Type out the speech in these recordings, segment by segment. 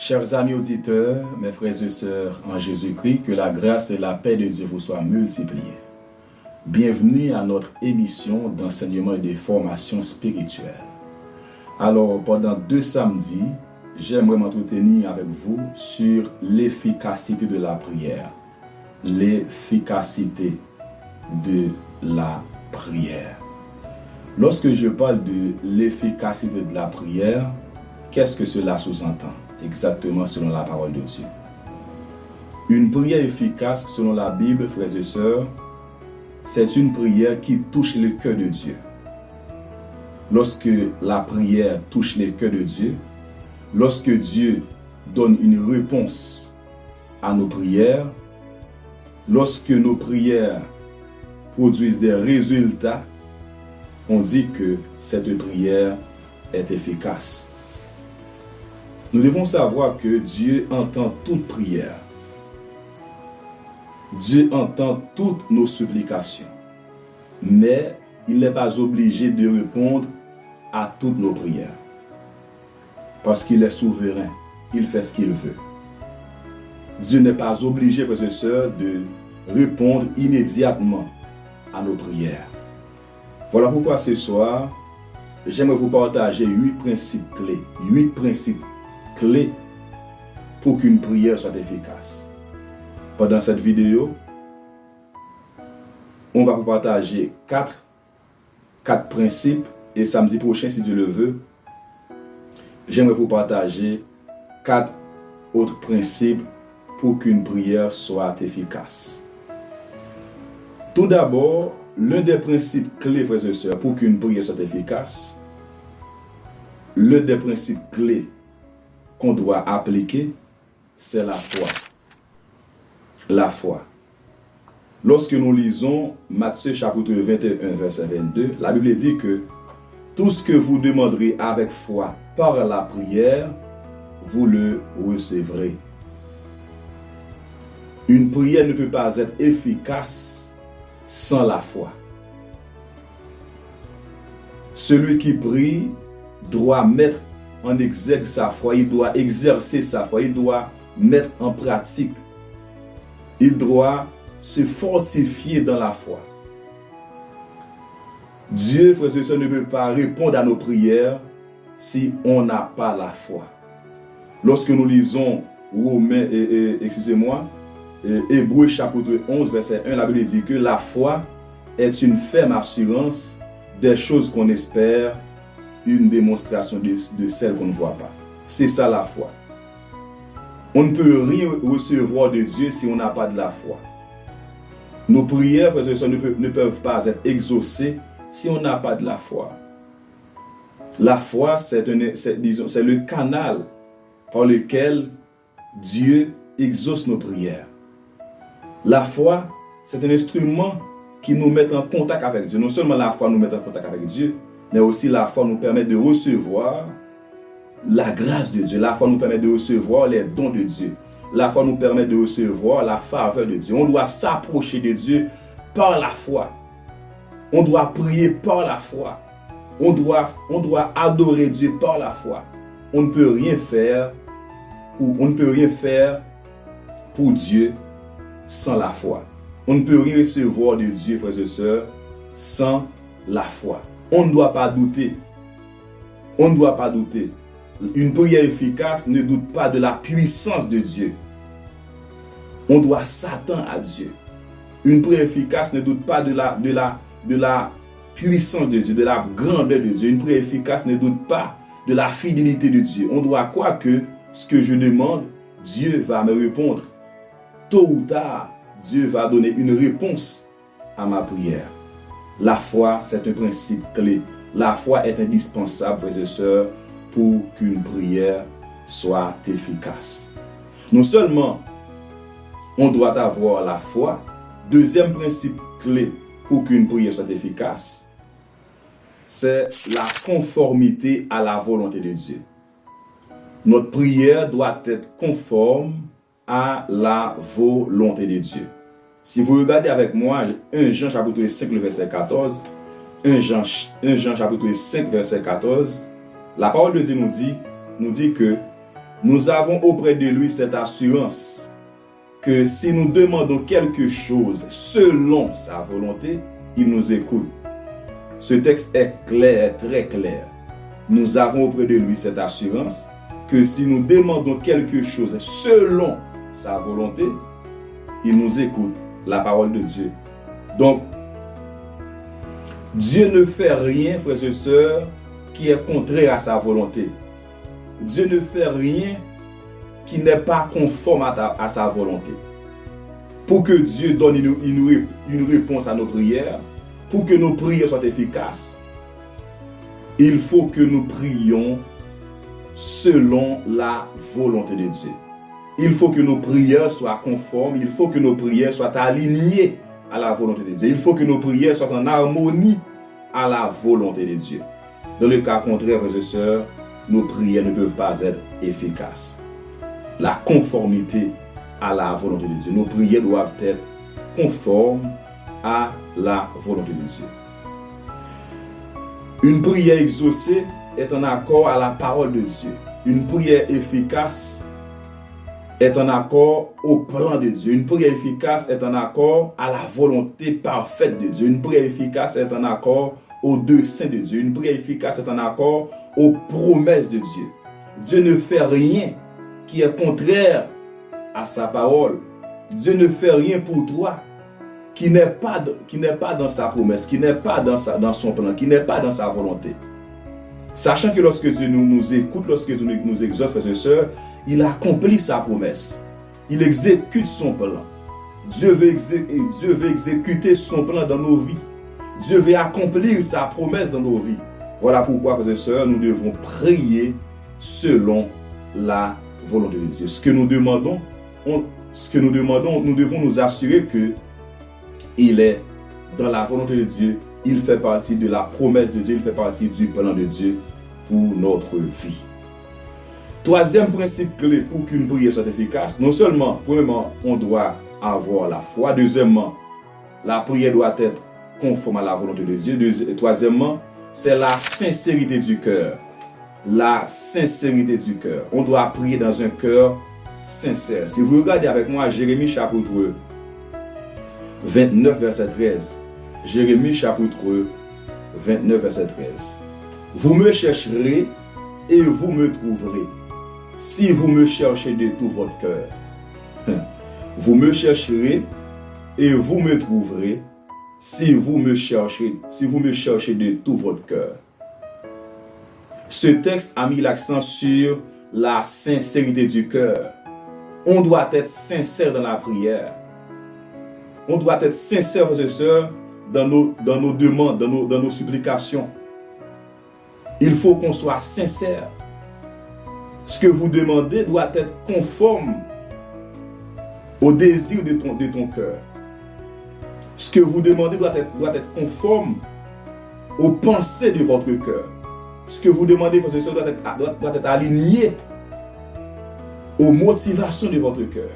Chers amis auditeurs, mes frères et sœurs en Jésus-Christ, que la grâce et la paix de Dieu vous soient multipliées. Bienvenue à notre émission d'enseignement et de formation spirituelle. Alors, pendant 2 samedis, j'aimerais m'entretenir avec vous sur l'efficacité de la prière. L'efficacité de la prière. Lorsque je parle de l'efficacité de la prière, qu'est-ce que cela sous-entend? Exactement selon la parole de Dieu. Une prière efficace selon la Bible, frères et sœurs, c'est une prière qui touche le cœur de Dieu. Lorsque la prière touche le cœur de Dieu, lorsque Dieu donne une réponse à nos prières, lorsque nos prières produisent des résultats, on dit que cette prière est efficace. Nous devons savoir que Dieu entend toute prière. Dieu entend toutes nos supplications. Mais il n'est pas obligé de répondre à toutes nos prières. Parce qu'il est souverain. Il fait ce qu'il veut. Dieu n'est pas obligé, frères et sœurs, de répondre immédiatement à nos prières. Voilà pourquoi ce soir, j'aimerais vous partager 8 principes clés. 8 principes clés pour qu'une prière soit efficace. Pendant cette vidéo, on va vous partager 4 principes et samedi prochain, si Dieu le veut, j'aimerais vous partager 4 autres principes pour qu'une prière soit efficace. Tout d'abord, l'un des principes clés, frères et sœurs, pour qu'une prière soit efficace, l'un des principes clés qu'on doit appliquer, c'est la foi. La foi. Lorsque nous lisons Matthieu chapitre 21, verset 22, la Bible dit que tout ce que vous demanderez avec foi par la prière, vous le recevrez. Une prière ne peut pas être efficace sans la foi. Celui qui prie doit mettre en exergue sa foi, il doit exercer sa foi, il doit mettre en pratique. Il doit se fortifier dans la foi. Dieu, frères et sœurs, ne peut pas répondre à nos prières si on n'a pas la foi. Lorsque nous lisons Hébreux chapitre 11, verset 1, la Bible dit que la foi est une ferme assurance des choses qu'on espère, une démonstration de celles qu'on ne voit pas. C'est ça la foi. On ne peut rien recevoir de Dieu si on n'a pas de la foi. Nos prières, frères et sœurs, ne peuvent pas être exaucées si on n'a pas de la foi. La foi, c'est le canal par lequel Dieu exauce nos prières. La foi, c'est un instrument qui nous met en contact avec Dieu. Non seulement la foi nous met en contact avec Dieu, mais aussi la foi nous permet de recevoir la grâce de Dieu. La foi nous permet de recevoir les dons de Dieu. La foi nous permet de recevoir la faveur de Dieu. On doit s'approcher de Dieu par la foi. On doit prier par la foi. On doit adorer Dieu par la foi. On ne peut rien faire pour Dieu sans la foi. On ne peut rien recevoir de Dieu, frères et sœurs, sans la foi. On ne doit pas douter. On ne doit pas douter. Une prière efficace ne doute pas de la puissance de Dieu. On doit s'attendre à Dieu. Une prière efficace ne doute pas de la puissance de Dieu, de la grandeur de Dieu. Une prière efficace ne doute pas de la fidélité de Dieu. On doit croire que ce que je demande, Dieu va me répondre. Tôt ou tard, Dieu va donner une réponse à ma prière. La foi, c'est un principe clé. La foi est indispensable, frères et sœurs, pour qu'une prière soit efficace. Non seulement on doit avoir la foi, deuxième principe clé pour qu'une prière soit efficace, c'est la conformité à la volonté de Dieu. Notre prière doit être conforme à la volonté de Dieu. Si vous regardez avec moi 1 Jean chapitre 5, le verset 14, 1 Jean chapitre 5, verset 14, la parole de Dieu nous dit que Nous avons auprès de lui cette assurance que si nous demandons quelque chose selon sa volonté, il nous écoute. Ce texte est clair, très clair. Nous avons auprès de lui cette assurance que si nous demandons quelque chose selon sa volonté, il nous écoute. La parole de Dieu. Donc, Dieu ne fait rien, frères et sœurs, qui est contraire à sa volonté. Dieu ne fait rien qui n'est pas conforme à sa volonté. Pour que Dieu donne une réponse à nos prières, pour que nos prières soient efficaces, il faut que nous prions selon la volonté de Dieu. Il faut que nos prières soient conformes, il faut que nos prières soient alignées à la volonté de Dieu. Il faut que nos prières soient en harmonie à la volonté de Dieu. Dans le cas contraire, frères et sœurs, nos prières ne peuvent pas être efficaces. La conformité à la volonté de Dieu. Nos prières doivent être conformes à la volonté de Dieu. Une prière exaucée est en accord à la parole de Dieu. Une prière efficace est en accord au plan de Dieu. Une prière efficace est en accord à la volonté parfaite de Dieu. Une prière efficace est en accord au dessein de Dieu. Une prière efficace est en accord aux promesses de Dieu. Dieu ne fait rien qui est contraire à sa parole. Dieu ne fait rien pour toi qui n'est pas dans sa promesse, qui n'est pas dans son plan, qui n'est pas dans sa volonté. Sachant que lorsque Dieu nous écoute, lorsque Dieu nous exauce, frères et sœurs, il accomplit sa promesse. Il exécute son plan. Dieu veut exécuter son plan dans nos vies. Dieu veut accomplir sa promesse dans nos vies. Voilà pourquoi, frères et sœurs, nous devons prier selon la volonté de Dieu. Ce que nous demandons, nous devons nous assurer que il est dans la volonté de Dieu. Il fait partie de la promesse de Dieu. Il fait partie du plan de Dieu pour notre vie. Troisième principe clé pour qu'une prière soit efficace, non seulement, premièrement, on doit avoir la foi. Deuxièmement, la prière doit être conforme à la volonté de Dieu. Troisièmement, c'est la sincérité du cœur. La sincérité du cœur. On doit prier dans un cœur sincère. Si vous regardez avec moi Jérémie chapitre 29, verset 13. Jérémie chapitre 29, verset 13. Vous me chercherez et vous me trouverez, si vous me cherchez de tout votre cœur. Vous me chercherez et vous me trouverez, si vous me cherchez de tout votre cœur. Ce texte a mis l'accent sur la sincérité du cœur. On doit être sincère dans la prière. On doit être sincère, frères et sœurs, dans nos demandes, dans nos supplications. Il faut qu'on soit sincère. Ce que vous demandez doit être conforme au désir de ton cœur. Ce que vous demandez doit être conforme aux pensées de votre cœur. Ce que vous demandez, frères et sœurs, doit être aligné aux motivations de votre cœur.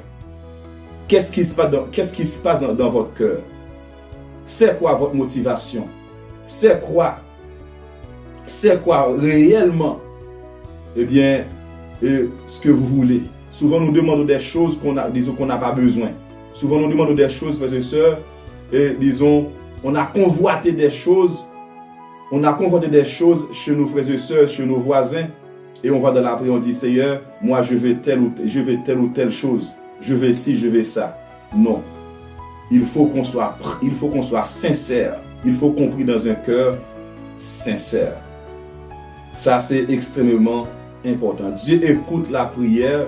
Qu'est-ce qui se passe dans votre cœur? C'est quoi votre motivation? C'est quoi réellement, ce que vous voulez? Souvent nous demandons des choses qu'on n'a pas besoin. Souvent nous demandons des choses, frères et sœurs, et on a convoité des choses. On a convoité des choses chez nos frères et sœurs, chez nos voisins, et on va dans la prière, on dit Seigneur, moi je veux telle ou telle chose. Je veux ci, je veux ça. Non. Il faut qu'on soit sincère. Il faut qu'on prie dans un cœur sincère. Ça, c'est extrêmement important. Dieu écoute la prière.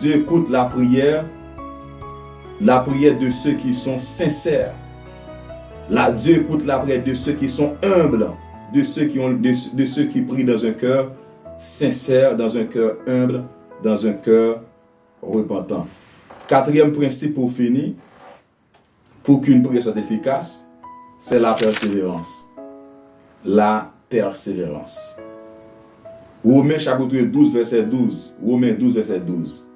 Dieu écoute la prière de ceux qui sont sincères. Dieu écoute la prière de ceux qui sont humbles, de ceux qui prient dans un cœur sincère, dans un cœur humble, dans un cœur repentant. Quatrième principe pour finir, pour qu'une prière soit efficace, c'est la persévérance. La persévérance. Romains chapitre 12, verset 12. Romains 12, verset 12.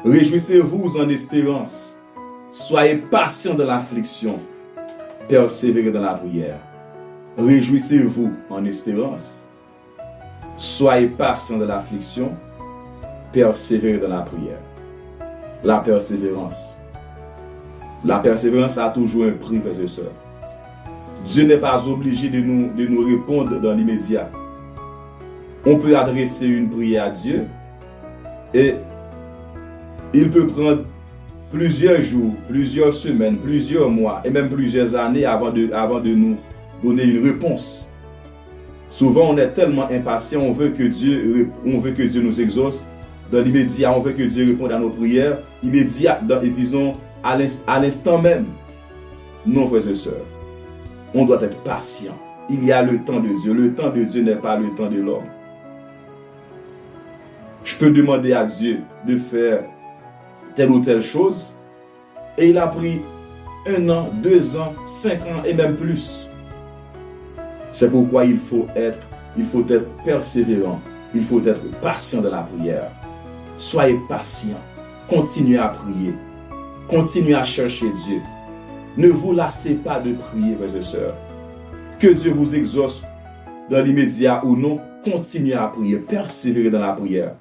Réjouissez-vous en espérance. Soyez patients dans l'affliction. Persévérez dans la prière. Réjouissez-vous en espérance. Soyez patients dans l'affliction. persévérer dans la prière. La persévérance. La persévérance a toujours un prix, frères et sœurs. Dieu n'est pas obligé de nous répondre dans l'immédiat. On peut adresser une prière à Dieu et il peut prendre plusieurs jours, plusieurs semaines, plusieurs mois et même plusieurs années avant de nous donner une réponse. Souvent, on est tellement impatient, on veut que Dieu nous exauce dans l'immédiat, on veut que Dieu réponde à nos prières immédiates, disons à l'instant même. Non, frères et sœurs, on doit être patient. Il y a le temps de Dieu. Le temps de Dieu n'est pas le temps de l'homme. Je peux demander à Dieu de faire telle ou telle chose et il a pris 1 an, 2 ans, 5 ans et même plus. C'est pourquoi il faut être persévérant. Il faut être patient dans la prière. Soyez patient. Continuez à prier. Continuez à chercher Dieu. Ne vous lassez pas de prier, frères et sœurs. Que Dieu vous exauce dans l'immédiat ou non, continuez à prier. Persévérez dans la prière.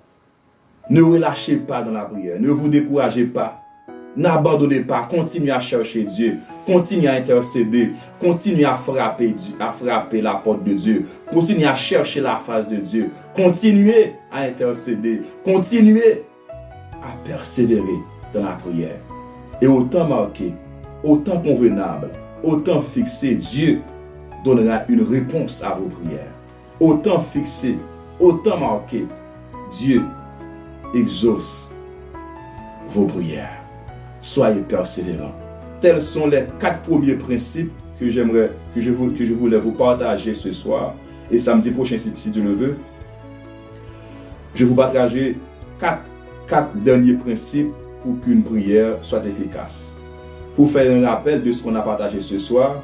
Ne relâchez pas dans la prière. Ne vous découragez pas. N'abandonnez pas. Continuez à chercher Dieu. Continuez à intercéder. Continuez à frapper la porte de Dieu. Continuez à chercher la face de Dieu. Continuez à intercéder. Continuez à persévérer dans la prière. Et au temps marqué, au temps convenable, au temps fixé, Dieu donnera une réponse à vos prières. Au temps fixé, au temps marqué, Dieu exauce vos prières. Soyez persévérants. Tels sont les 4 premiers principes que je voulais vous partager ce soir. Et samedi prochain, si Dieu le veut, je vous partagerai 4 derniers principes pour qu'une prière soit efficace. Pour faire un rappel de ce qu'on a partagé ce soir,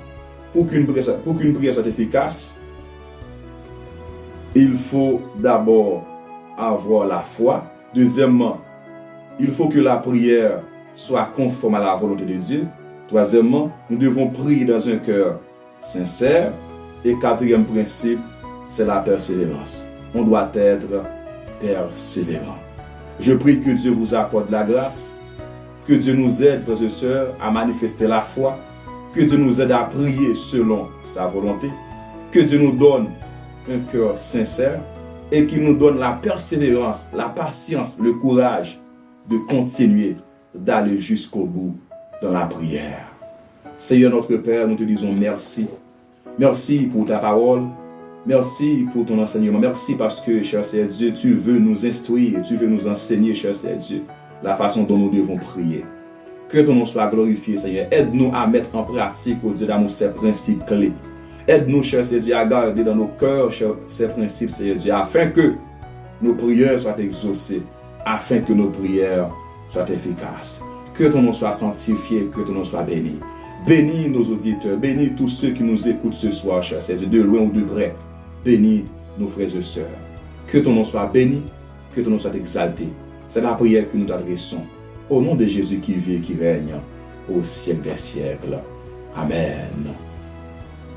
pour qu'une prière soit efficace, il faut d'abord avoir la foi. Deuxièmement, il faut que la prière soit conforme à la volonté de Dieu. Troisièmement, nous devons prier dans un cœur sincère. Et 4e principe, c'est la persévérance. On doit être persévérant. Je prie que Dieu vous accorde la grâce, que Dieu nous aide, frères et sœurs, à manifester la foi, que Dieu nous aide à prier selon sa volonté, que Dieu nous donne un cœur sincère et qu'il nous donne la persévérance, la patience, le courage de continuer d'aller jusqu'au bout dans la prière. Seigneur notre Père, nous te disons merci. Merci pour ta parole. Merci pour ton enseignement. Merci parce que, cher Seigneur Dieu, tu veux nous instruire, tu veux nous enseigner, cher Seigneur Dieu, la façon dont nous devons prier. Que ton nom soit glorifié, Seigneur. Aide-nous à mettre en pratique, au Dieu d'amour, ces principes clés. Aide-nous, cher Seigneur Dieu, à garder dans nos cœurs ces principes, Seigneur Dieu, afin que nos prières soient exaucées, afin que nos prières soient efficaces. Que ton nom soit sanctifié, que ton nom soit béni. Bénis nos auditeurs, bénis tous ceux qui nous écoutent ce soir, cher Seigneur Dieu, de loin ou de près. Bénis nos frères et sœurs. Que ton nom soit béni, que ton nom soit exalté. C'est la prière que nous t'adressons. Au nom de Jésus qui vit et qui règne au siècle des siècles. Amen.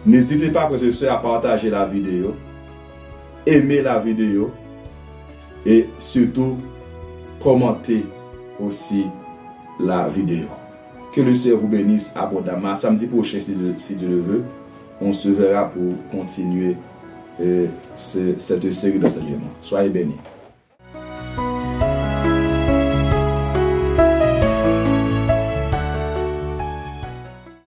N'hésitez pas, frères et sœurs, à partager la vidéo, aimer la vidéo et surtout commenter aussi la vidéo. Que le Seigneur vous bénisse abondamment. Samedi prochain, si Dieu le veut, on se verra pour continuer cette série d'enseignements. Soyez bénis.